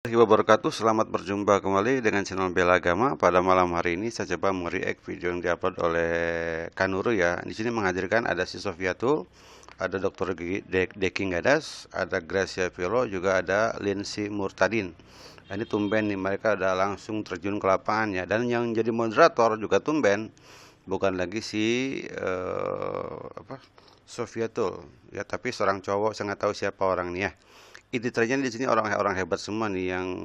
Warahmatullahi wabarakatuh. Selamat berjumpa kembali dengan channel Bela Agama. Pada malam hari ini saya coba mereact video yang diupload oleh Kanuru ya. Di sini menghadirkan ada si Sofiatul, ada Dr. Deki Gadas, ada Gracia Velo, juga ada Lindsay Murtadin. Nah, ini tumben nih mereka udah langsung terjun ke lapangan ya. Dan yang jadi moderator juga tumben, bukan lagi si Sofiatul ya, tapi seorang cowok. Saya nggak tahu siapa orang ini ya. Editornya di sini orang-orang hebat semua nih yang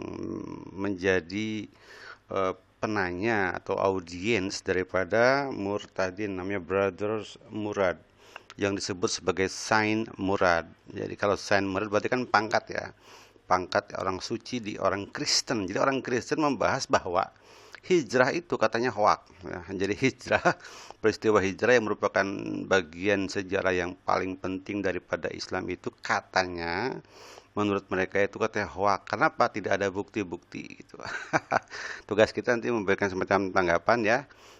menjadi penanya atau audiens daripada Murtadin, namanya Brothers Murad, yang disebut sebagai Saint Murad. Jadi kalau Saint Murad berarti kan pangkat ya, pangkat orang suci di orang Kristen. Jadi orang Kristen membahas bahwa hijrah itu katanya hoak ya. Jadi hijrah, peristiwa hijrah yang merupakan bagian sejarah yang paling penting daripada Islam itu katanya, menurut mereka itu katanya hoak. Kenapa? Tidak ada bukti-bukti gitu. Tugas kita nanti memberikan semacam tanggapan ya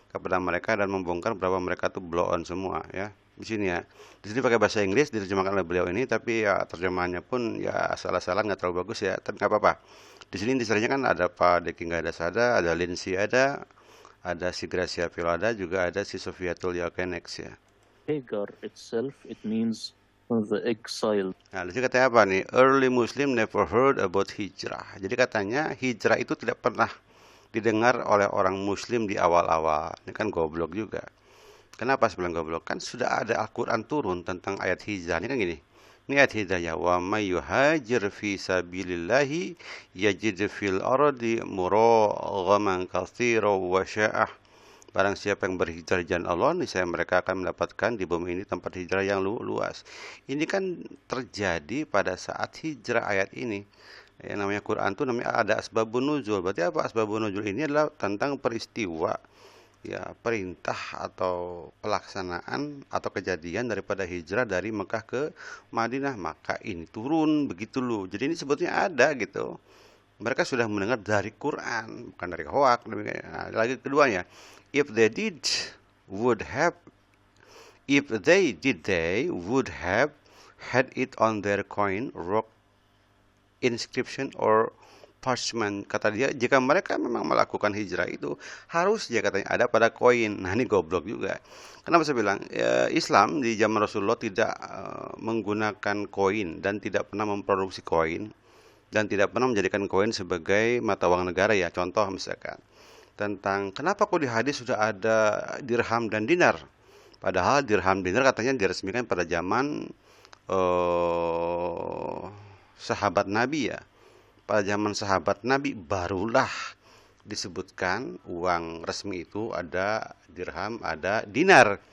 kepada mereka dan membongkar bahwa mereka tuh blow on semua ya. Di sini ya. Di sini pakai bahasa Inggris diterjemahkan oleh beliau ini, tapi ya terjemahannya pun ya salah-salah, nggak terlalu bagus ya, tapi nggak apa-apa. Di sini intinya kan ada Pak Deki Gadas, ada Lindsay, ada si Gracia Velo, ada juga ada si Sofiatul Yakenex ya. Hagar itself, it means the exile. Nah, di sini katanya apa nih? Early Muslim never heard about hijrah. Jadi katanya hijrah itu tidak pernah didengar oleh orang Muslim di awal-awal. Ini kan goblok juga. Kenapa sebelah goblok? Kan sudah ada Al-Quran turun tentang ayat hijrah. Ini kan gini. Ini ayat hijrahnya. Wa may yuhajir fi sabilillahi yajid fil ardi muraghaman katsiran wa sya'ah. Barang siapa yang berhijrah di jalan Allah, niscaya mereka akan mendapatkan di bumi ini tempat hijrah yang luas. Ini kan terjadi pada saat hijrah ayat ini. Yang namanya Quran itu namanya ada asbabun nuzul. Berarti apa asbabun nuzul ini adalah tentang peristiwa ya, perintah atau pelaksanaan atau kejadian daripada hijrah dari Mekah ke Madinah. Maka ini turun begitu loh. Jadi ini sebetulnya ada gitu. Mereka sudah mendengar dari Quran, bukan dari hoak. Nah, lagi keduanya, if they did would have they would have had it on their coin, rock, inscription, or parchment. Kata dia, jika mereka memang melakukan hijrah itu harus ya katanya ada pada koin. Nah, ini goblok juga. Kenapa saya bilang ya, Islam di zaman Rasulullah tidak menggunakan koin dan tidak pernah memproduksi koin dan tidak pernah menjadikan koin sebagai mata uang negara ya. Contoh misalkan tentang kenapa kok di hadis sudah ada dirham dan dinar, padahal dirham dinar katanya diresmikan pada zaman sahabat Nabi ya. Pada zaman sahabat Nabi barulah disebutkan uang resmi itu ada dirham, ada dinar.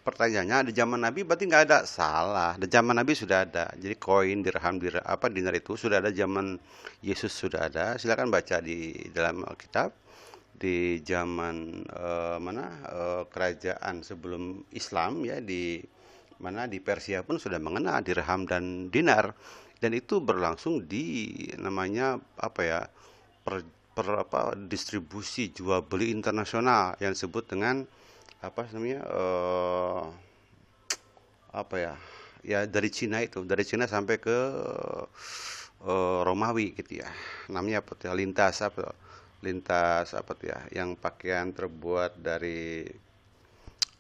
Pertanyaannya, di zaman Nabi berarti nggak ada. Salah, di zaman Nabi sudah ada. Jadi koin, dirham, dinar itu sudah ada zaman Yesus, sudah ada. Silakan baca di dalam Alkitab. Di zaman kerajaan sebelum Islam ya, di mana di Persia pun sudah mengenal dirham dan dinar, dan itu berlangsung di namanya apa ya, distribusi jual beli internasional yang disebut dengan apa namanya apa ya, ya dari Cina, itu dari Cina sampai ke Romawi gitu ya, namanya apa tuh, lintas apa tuh ya, yang pakaian terbuat dari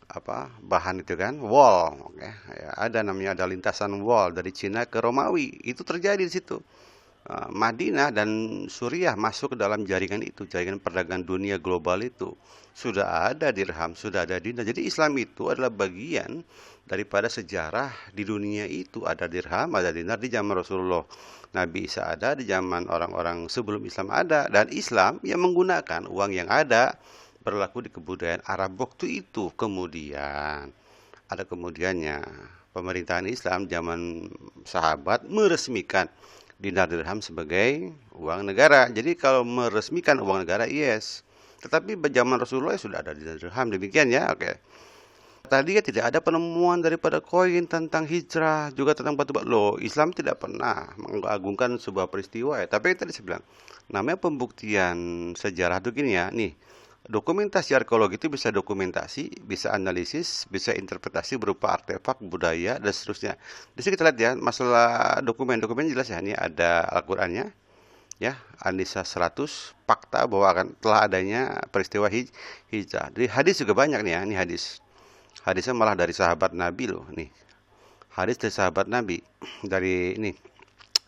apa bahan itu kan, wall, oke ya, ada namanya, ada lintasan wall dari Cina ke Romawi, itu terjadi di situ. Madinah dan Suriah masuk ke dalam jaringan itu, jaringan perdagangan dunia global itu. Sudah ada dirham, sudah ada dinar. Jadi Islam itu adalah bagian daripada sejarah di dunia itu. Ada dirham, ada dinar di zaman Rasulullah. Nabi Isa ada, di zaman orang-orang sebelum Islam ada. Dan Islam yang menggunakan uang yang ada berlaku di kebudayaan Arab waktu itu. Kemudian ada kemudiannya, pemerintahan Islam zaman sahabat meresmikan dinar dirham sebagai uang negara. Jadi kalau meresmikan uang negara, yes. Tetapi zaman Rasulullah sudah ada dinar dirham, demikian ya. Oke. Tadi ya tidak ada penemuan daripada koin tentang hijrah, juga tentang batu bata. Loh, Islam tidak pernah mengagungkan sebuah peristiwa ya. Tapi tadi saya bilang, namanya pembuktian sejarah itu gini ya. Nih, dokumentasi arkeologi itu bisa dokumentasi, bisa analisis, bisa interpretasi berupa artefak, budaya, dan seterusnya. Di sini kita lihat ya, masalah dokumen jelas ya. Ini ada Al-Qur'annya, ya, An-Nisa 100, fakta bahwa akan telah adanya peristiwa hijrah. Di hadis juga banyak nih ya, ini hadis. Hadisnya malah dari sahabat Nabi loh, nih. Hadis dari sahabat Nabi dari ini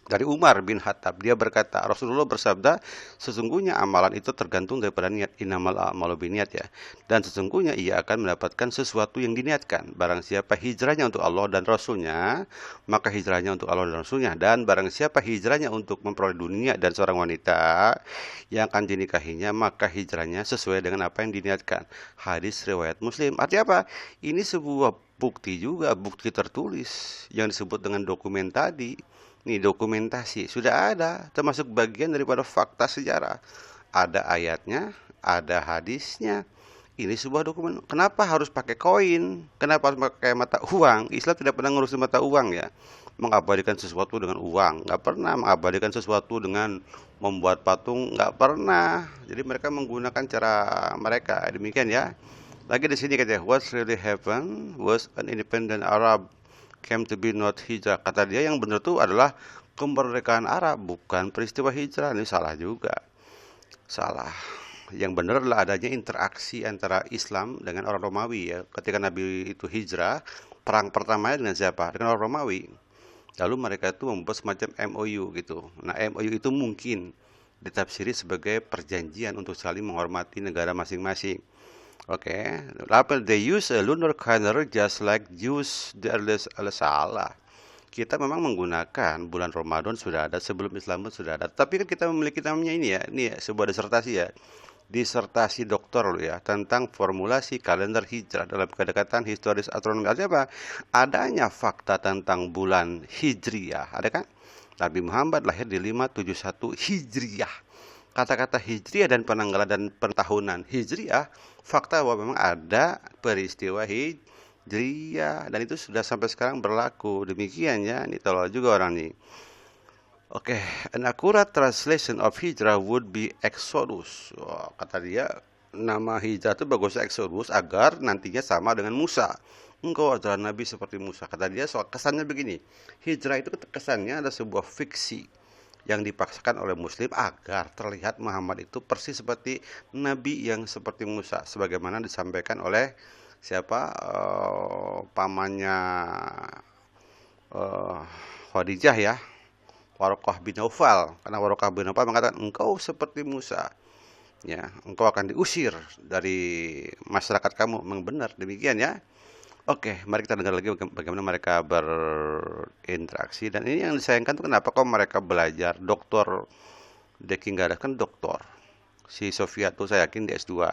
dari Umar bin Khattab, dia berkata, Rasulullah bersabda, sesungguhnya amalan itu tergantung daripada niat, innamal a'malu binniyat ya. Dan sesungguhnya ia akan mendapatkan sesuatu yang diniatkan. Barang siapa hijrahnya untuk Allah dan Rasulnya, maka hijrahnya untuk Allah dan Rasulnya. Dan barang siapa hijrahnya untuk memperoleh dunia dan seorang wanita yang akan dinikahinya, maka hijrahnya sesuai dengan apa yang diniatkan. Hadis riwayat Muslim. Artinya apa? Ini sebuah bukti juga, bukti tertulis yang disebut dengan dokumen tadi. Nih dokumentasi sudah ada, termasuk bagian daripada fakta sejarah. Ada ayatnya, ada hadisnya. Ini sebuah dokumen. Kenapa harus pakai koin? Kenapa harus pakai mata uang? Islam tidak pernah ngurusin mata uang ya. Mengabadikan sesuatu dengan uang, nggak pernah. Mengabadikan sesuatu dengan membuat patung, nggak pernah. Jadi mereka menggunakan cara mereka. Demikian ya. Lagi di sini katanya, what really happened was an independent Arab came to be not hijrah. Kata dia yang benar itu adalah kemerdekaan Arab, bukan peristiwa hijrah. Ini salah juga. Salah. Yang benar adalah adanya interaksi antara Islam dengan orang Romawi ya. Ketika Nabi itu hijrah, perang pertamanya dengan siapa? Dengan orang Romawi. Lalu mereka itu membuat semacam MOU gitu. Nah, MOU itu mungkin ditafsiri sebagai perjanjian untuk saling menghormati negara masing-masing. Oke, lalu they use a lunar calendar just like Jews the earliest salah. Kita memang menggunakan bulan Ramadan sudah ada sebelum Islam pun sudah ada. Tapi kan kita memiliki namanya ini ya sebuah disertasi ya. Disertasi doktor loh ya tentang formulasi kalender hijrah dalam kedekatan historis astronomi. Artinya apa? Adanya fakta tentang bulan Hijriyah. Ada kan? Nabi Muhammad lahir di 571 Hijriyah. Kata-kata Hijriyah dan penanggalan dan pentahunan Hijriyah, fakta bahwa memang ada peristiwa Hijriyah dan itu sudah sampai sekarang berlaku. Demikian ya, ini tolol juga orang nih. Oke, an accurate translation of hijrah would be Exodus. Wah, kata dia, nama hijrah itu bagusnya Exodus agar nantinya sama dengan Musa. Engkau adalah nabi seperti Musa. Kata dia, soal kesannya begini. Hijrah itu kesannya ada sebuah fiksi yang dipaksakan oleh Muslim agar terlihat Muhammad itu persis seperti nabi yang seperti Musa, sebagaimana disampaikan oleh siapa pamannya Khadijah ya, Warokah bin Naufal. Karena Warokah bin Naufal mengatakan engkau seperti Musa, ya engkau akan diusir dari masyarakat kamu. Memang benar demikian ya. Oke, mari kita dengar lagi bagaimana mereka berinteraksi. Dan ini yang disayangkan tuh kenapa kok mereka belajar doktor Deki nggak ada kan doktor. Si Sofia tuh saya yakin di S2.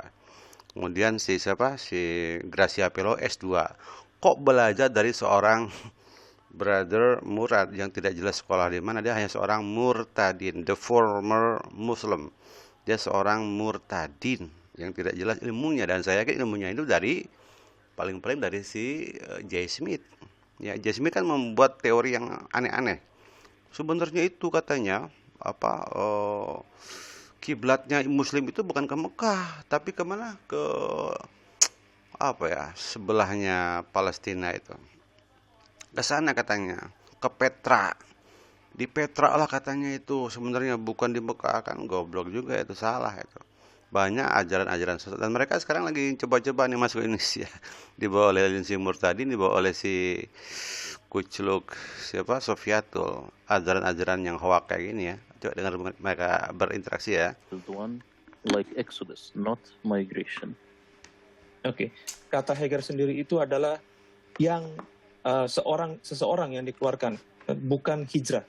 Kemudian si siapa? Si Gracia Pelo S2. Kok belajar dari seorang Brother Murad yang tidak jelas sekolah di mana, dia hanya seorang murtadin, the former Muslim. Dia seorang murtadin yang tidak jelas ilmunya dan saya yakin ilmunya itu dari paling-paling dari si J. Smith. Ya, J. Smith kan membuat teori yang aneh-aneh. Sebenarnya itu katanya apa kiblatnya Muslim itu bukan ke Mekah, tapi kemana? Ke apa ya? Sebelahnya Palestina itu. Ke sana katanya, ke Petra. Di Petra lah katanya itu. Sebenarnya bukan di Mekah, kan goblok juga itu, salah itu. Banyak ajaran-ajaran sesat dan mereka sekarang lagi coba-coba nih masuk Indonesia. Dibawa oleh Lindsay Murtadin, dibawa oleh si Kucluk siapa Sofiatul, ajaran-ajaran yang hoak kayak gini ya. Coba dengar mereka berinteraksi ya. The one like Exodus, not migration. Oke, kata Heger sendiri itu adalah yang seseorang yang dikeluarkan, bukan hijrah.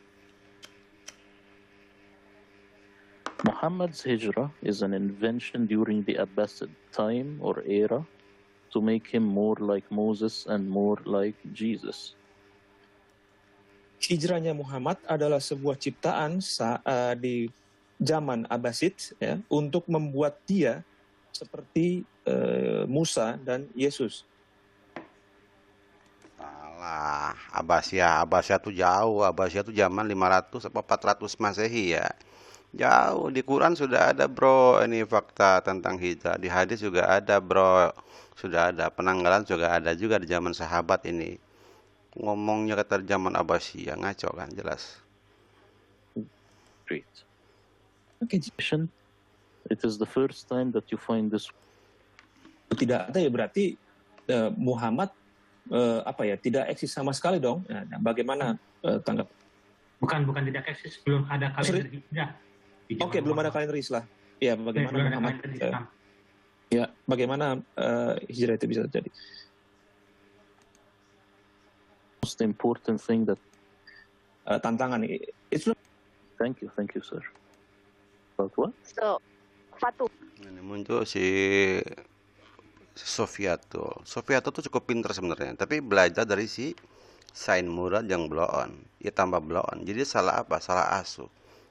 Muhammad's hijrah is an invention during the Abbasid time or era to make him more like Moses and more like Jesus. Hijrahnya Muhammad adalah sebuah ciptaan di zaman Abbasid ya, untuk membuat dia seperti Musa dan Yesus. Salah, Abbasiyah tuh jauh. Abbasiyah tuh zaman 500 apa 400 Masehi ya. Jauh, di Quran sudah ada bro, ini fakta tentang hijrah. Di hadis juga ada bro, sudah ada. Penanggalan juga ada juga di zaman sahabat ini. Ngomongnya kata zaman Abbasiyah, ngaco kan jelas. Great. Oke, It is the first time that you find this. tidak ada ya berarti Muhammad tidak eksis sama sekali dong. Nah, bagaimana tanggap? Bukan tidak eksis, belum ada kalender hijrah. Oke, belum ada kalender Islam. Ya, bagaimana belum ada Muhammad? kalender Islam. Ya, bagaimana hijrah itu bisa terjadi? Most important thing that. Tantangan. Thank you, sir. About what? So, Fatu. Ini muncul si Sofiatul. Sofiatul tuh cukup pintar sebenarnya, tapi belajar dari si Sain Murad yang blow on. Ya tambah blow on. Jadi salah apa? Salah asuh.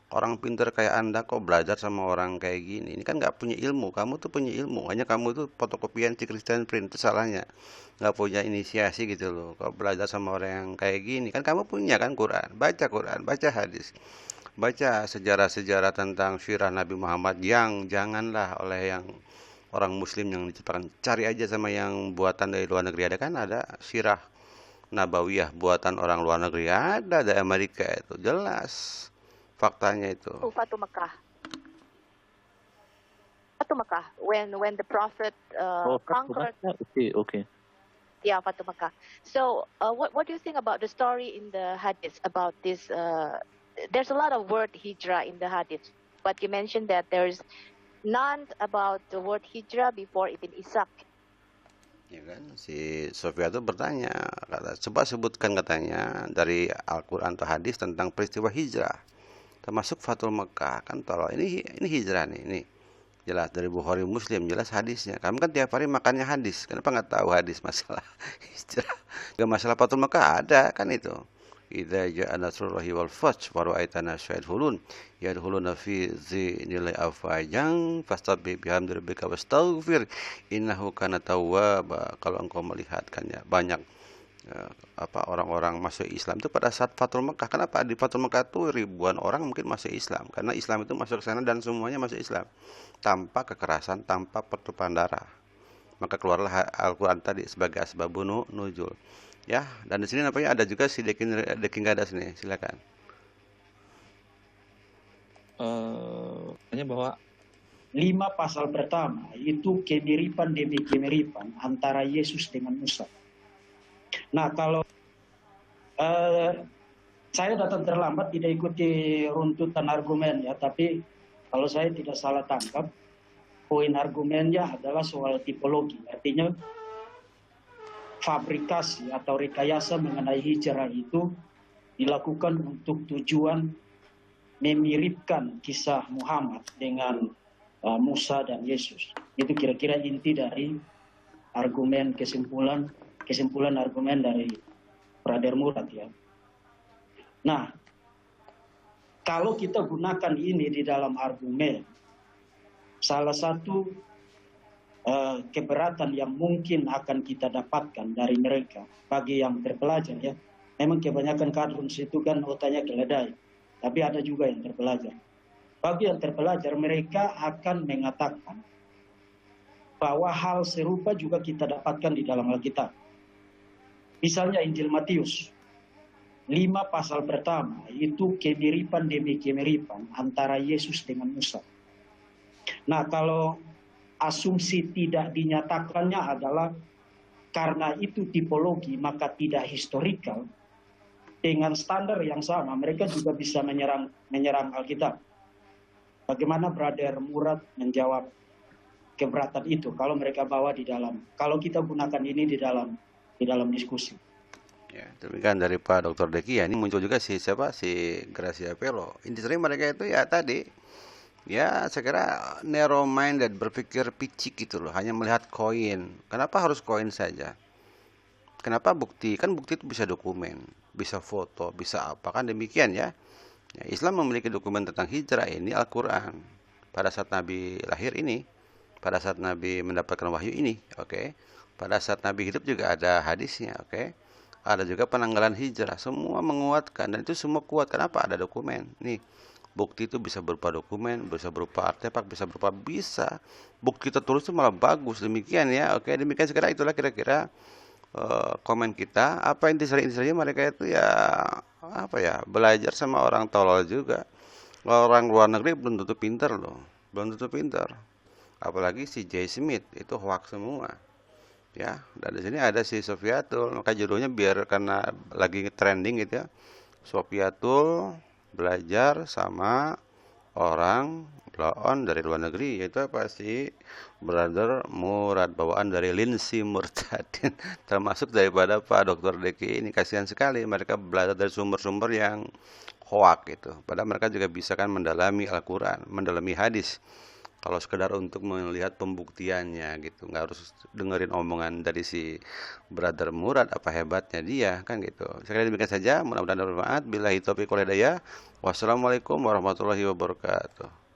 Orang pintar kayak Anda kok belajar sama orang kayak gini? Ini kan nggak punya ilmu. Kamu tuh punya ilmu. Hanya kamu tuh fotokopian si Christian Print. Itu salahnya. Nggak punya inisiasi gitu loh. Kok belajar sama orang yang kayak gini? Kan kamu punya kan Quran. Baca hadis. Baca sejarah-sejarah tentang sirah Nabi Muhammad yang janganlah oleh yang orang muslim yang diciptakan. Cari aja sama yang buatan dari luar negeri. Ada kan ada sirah Nabawiyah buatan orang luar negeri. Ada dari Amerika itu. Jelas faktanya itu. Fatu Mekah. When the Prophet conquered. Okay. Yeah, Fatu Mekah. So, what do you think about the story in the Hadith about this? There's a lot of word hijrah in the Hadith, but you mentioned that there's none about the word hijrah before Ibn Ishaq. Ya kan, si Sofia itu bertanya, coba sebutkan katanya dari Al-Quran atau hadis tentang peristiwa hijrah, termasuk Fatul Mekah. Kan tolong ini hijrah nih, ini jelas dari Bukhari Muslim, jelas hadisnya. Kamu kan tiap hari makannya hadis, kenapa nggak tahu hadis masalah hijrah? Gak masalah Fatul Mekah ada kan itu. Idza ja'a nasrullahi wal fath wa ra'aita an-nasa yadkhuluna fi dinillahi afwajan fastaghfir bihamdi rabbika wastaghfir innahu kana tawwaba. Kalau engkau melihat kan ya banyak orang-orang masuk Islam itu pada saat Fathul Mekah. Kenapa di Fathul Mekah itu ribuan orang mungkin masuk Islam? Karena Islam itu masuk ke sana dan semuanya masuk Islam tanpa kekerasan, tanpa pertumpahan darah. Maka keluarlah Al-Quran tadi sebagai asbabun nuzul. Ya, dan di sini nampaknya ada juga si Deking Gadas nih, silakan. Hanya bahwa 5 pasal pertama itu kemiripan demi kemiripan antara Yesus dengan Musa. Nah, kalau saya datang terlambat tidak ikuti runtutan argumen ya, tapi kalau saya tidak salah tangkap, poin argumennya adalah soal tipologi. Artinya fabrikasi atau rekayasa mengenai hijrah itu dilakukan untuk tujuan memiripkan kisah Muhammad dengan Musa dan Yesus. Itu kira-kira inti dari argumen kesimpulan argumen dari Brother Murad ya. Nah, kalau kita gunakan ini di dalam argumen, salah satu keberatan yang mungkin akan kita dapatkan dari mereka bagi yang terpelajar ya. Memang kebanyakan kadrun situ kan otaknya keledai, tapi ada juga yang terpelajar. Bagi yang terpelajar mereka akan mengatakan bahwa hal serupa juga kita dapatkan di dalam Alkitab. Misalnya Injil Matius 5 pasal pertama itu kemiripan demi kemiripan antara Yesus dengan Musa. Nah, kalau asumsi tidak dinyatakannya adalah karena itu tipologi maka tidak historikal, dengan standar yang sama mereka juga bisa menyerang Alkitab. Bagaimana Brother Murad menjawab keberatan itu kalau mereka bawa di dalam, kalau kita gunakan ini di dalam diskusi. Ya, demikian dari Pak Dr. Deki ya. Ini muncul juga si Gracia Pelo. Intinya mereka itu ya tadi ya saya kira narrow minded, berpikir picik gitu loh, hanya melihat koin. Kenapa harus koin saja? Kenapa bukti? Kan bukti itu bisa dokumen, bisa foto, bisa apa, kan demikian ya. Ya, Islam memiliki dokumen tentang hijrah ini Al-Quran. Pada saat Nabi lahir ini, pada saat Nabi mendapatkan wahyu ini, oke. Pada saat Nabi hidup juga ada hadisnya, oke. Ada juga penanggalan hijrah, semua menguatkan dan itu semua kuat. Kenapa? Ada dokumen. Nih, bukti itu bisa berupa dokumen, bisa berupa artefak, bisa bukti tertulis itu malah bagus. Demikian ya, oke. Demikian sekarang itulah kira-kira komen kita. Apa intisari mereka itu ya apa ya, belajar sama orang tolol juga. Orang luar negeri belum tentu pinter loh, belum tentu pinter. Apalagi si Jay Smith itu hoax semua. Ya, dan di sini ada si Sofiatul, maka judulnya biar karena lagi trending gitu ya. Sofiatul belajar sama orang blow-on dari luar negeri, yaitu apa sih? Brother Murad, bawaan dari Lindsay Murtadin, termasuk daripada Pak Dr. Deki ini. Kasihan sekali mereka belajar dari sumber-sumber yang hoak gitu. Padahal mereka juga bisa kan mendalami Al-Quran, mendalami hadis. Kalau sekedar untuk melihat pembuktiannya gitu, nggak harus dengerin omongan dari si Brother Murad apa hebatnya dia kan gitu. Sekali demikian saja, mudah-mudahan bermanfaat. Billahi taufiq wal hidayah. Wassalamualaikum warahmatullahi wabarakatuh.